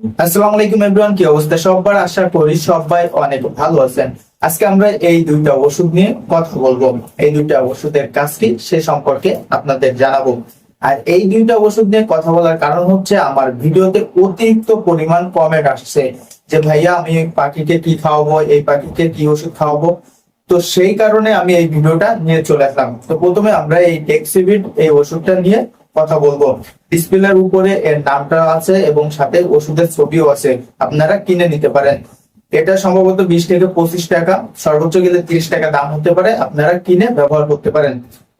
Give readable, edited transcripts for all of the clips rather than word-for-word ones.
আসসালামু আলাইকুম এভরিওয়ান, কি অবস্থা সবার? আশা করি সবাই অনেক ভালো আছেন। আজকে আমরা এই দুইটা ওষুধ নিয়ে কথা বলবো। এই দুইটা ওষুধের কাজটি সে সম্পর্কে আপনাদের জানাবো। আর এই দুইটা ওষুধ নিয়ে কথা বলার কারণ হচ্ছে আমার ভিডিওতে অতিরিক্ত পরিমাণ কমেন্ট আসছে যে ভাইয়া আমি পাখিকে কি খাওয়াবো, এই পাখিকে কি ওষুধ খাওয়াবো। তো সেই কারণে আমি এই ভিডিওটা নিয়ে চলে আসলাম। তো প্রথমে আমরা এই ডেক্সিভিট এই ওষুধটা নিয়ে কথা বলবো। ডিসপ্লের উপরে এর নামটা আছে এবং সাথে ওষুধের ছবিও আছে, আপনারা কিনে নিতে পারেন। এটা সম্ভবত 20 থেকে 25 টাকা, সর্বোচ্চ গেলে 30 টাকা দাম হতে পারে। আপনারা কিনে ব্যবহার করতে পারেন।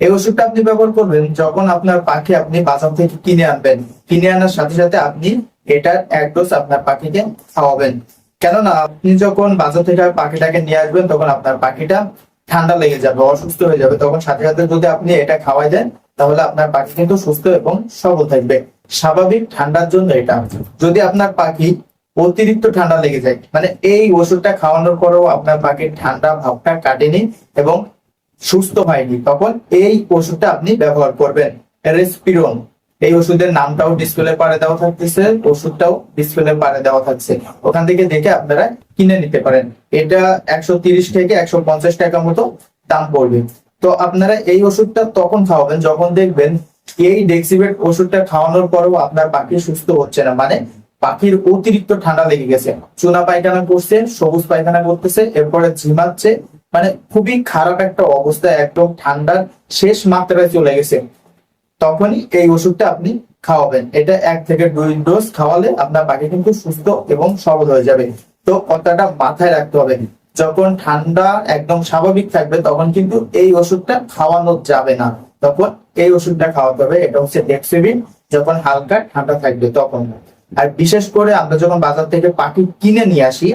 এই ওষুধটা আপনি ব্যবহার করবেন যখন আপনার পাখি আপনি বাজার থেকে কিনে আনবেন। কিনে আনার সাথে সাথে আপনি এটার এক ডোজ আপনার পাখিকে খাওয়াবেন। কেননা আপনি যখন বাজার থেকে পাখিটাকে নিয়ে আসবেন তখন আপনার পাখিটা ঠান্ডা লেগে যাবে, অসুস্থ হয়ে যাবে। তখন সাথে সাথে যদি আপনি এটা খাওয়াই দেন তাহলে আপনার পাখি কিন্তু সুস্থ এবং সবল থাকবে। স্বাভাবিক ঠান্ডার জন্য এটা। যদি আপনার পাখি অতিরিক্ত ঠান্ডা লেগে যায়, মানে এই ওষুধটা খাওয়ানোর পরেও আপনার পাখির ঠান্ডা ভাবটা কাটেনি এবং সুস্থ হয়নি, তখন এই ওষুধটা আপনি ব্যবহার করবেন। রেসপিরন এই ওষুধের নামটাও ডিসপ্লে পারে দেওয়া থাকতেছে, ওষুধটাও ডিসপ্লে পারে দেওয়া থাকছে, ওখান থেকে দেখে আপনারা কিনে নিতে পারেন। এটা 130 থেকে 150 টাকা মতো দাম পড়বে। তো আপনারা এই ওষুধটা তখন খাওয়াবেন যখন দেখবেন এই ডেক্সিভেট ওষুধটা খাওয়ানোর পরেও আপনার পাখি সুস্থ হচ্ছে না, মানে পাখির অতিরিক্ত ঠান্ডা লেগে গেছে, চুনা পায়খানা করছে, সবুজ পায়খানা করতেছে, এরপরে ঝিমাচ্ছে, মানে খুবই খারাপ একটা অবস্থা, একদম ঠান্ডার শেষ মাত্রায় চলে গেছে। তখনই এই ওষুধটা আপনি খাওয়াবেন। এটা 1 থেকে 2 ডোজ খাওয়ালে আপনার পাখি কিন্তু সুস্থ এবং সবল হয়ে যাবে। তো কথাটা মাথায় রাখতে হবে, যখন ঠান্ডা একদম স্বাভাবিক থাকবে তখন কিন্তু এই ওষুধটা খাওয়ানো যাবে না, তখন এই ওষুধটা খাওয়াতে হবে। এটা হচ্ছে ডেক্সিভিন, যখন হালকা ঠান্ডা থাকবে তখন। আর বিশেষ করে আমরা যখন বাজার থেকে পাখি কিনে নিয়ে আসি,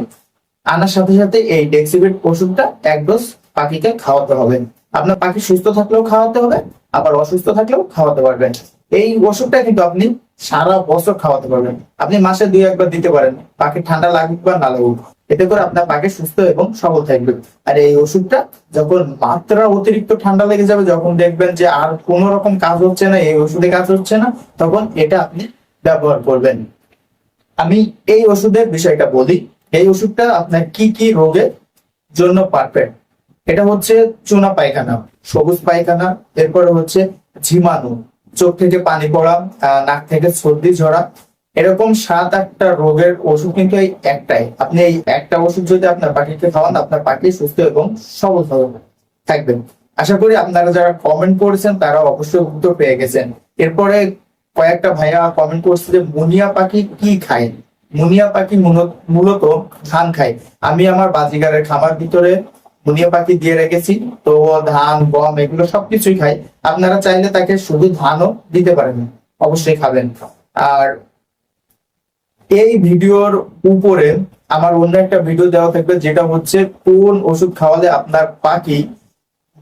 আনার সাথে সাথে এই ডেক্সিভিন ওষুধটা এক ডোজ পাখিকে খাওয়াতে হবে। আপনার পাখি সুস্থ থাকলেও খাওয়াতে হবে, আবার অসুস্থ থাকলেও খাওয়াতে পারবেন। এই ওষুধটা কিন্তু আপনি সারা বছর খাওয়াতে পারবেন। আপনি মাসে 2-1 বার দিতে পারেন, পাখি ঠান্ডা লাগুক বা না লাগুক, এতে করে আপনার পাখি সুস্থ এবং সবল থাকবে। আর এই ওষুধটা যখন মাত্রা অতিরিক্ত ঠান্ডা লেগে যাবে, যখন দেখবেন যে আর কোন রকম কাজ হচ্ছে না, এই ওষুধে কাজ হচ্ছে না, তখন এটা আপনি ব্যবহার করবেন। আমি এই ওষুধের বিষয়টা বলি। এই ওষুধটা আপনার কি কি রোগের জন্য পারফেক্ট। এটা হচ্ছে চুনা পায়খানা, সবুজ পায়খানা, এরপরে হচ্ছে ঝিমানো, চোখ থেকে পানি পড়া, নাক থেকে সর্দি ঝরা, এরকম 7-8টা রোগের ওষুধ কিন্তু এই একটাই। আপনি এই একটা ওষুধ যদি আপনার পাখিকে খাওয়ান, আপনার পাখি সুস্থ এবং সবল থাকবেন। আশা করি আপনারা যারা কমেন্ট করেছেন তারা অবশ্যই উত্তর পেয়ে গেছেন। এরপরে কয়েকটা ভাইয়া কমেন্ট করছে যে মুনিয়া পাখি কি খায়। মুনিয়া পাখি মূলত ধান খায়। আমি আমার বাজিগারের খামার ভিতরে মুনিয়া পাখি দিয়ে রেখেছি, তো ধান গম এগুলো সবকিছুই খায়। আপনারা চাইলে তাকে শুধু ধানও দিতে পারেন, অবশ্যই খাবেন। আর এই ভিডিওর উপরে আমার অন্য একটা ভিডিও দেওয়া থাকবে, যেটা হচ্ছে কোন ওষুধ খাওয়ালে আপনার পাখি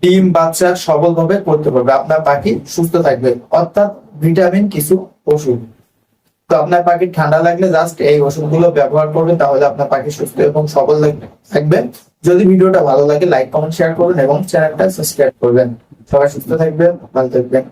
ডিম বাচ্চা সবল ভাবে করতে পারবে, আপনার পাখি সুস্থ থাকবে, অর্থাৎ ভিটামিন কিছু ওষুধ। তো আপনার পাখি ঠান্ডা লাগলে জাস্ট এই ওষুধগুলো ব্যবহার করবেন, তাহলে আপনার পাখি সুস্থ এবং সবল থাকবে। যদি ভিডিওটা ভালো লাগে লাইক কমেন্ট শেয়ার করবেন এবং চ্যানেলটা সাবস্ক্রাইব করবেন। সবাই সুস্থ থাকবেন, ভালো থাকবেন।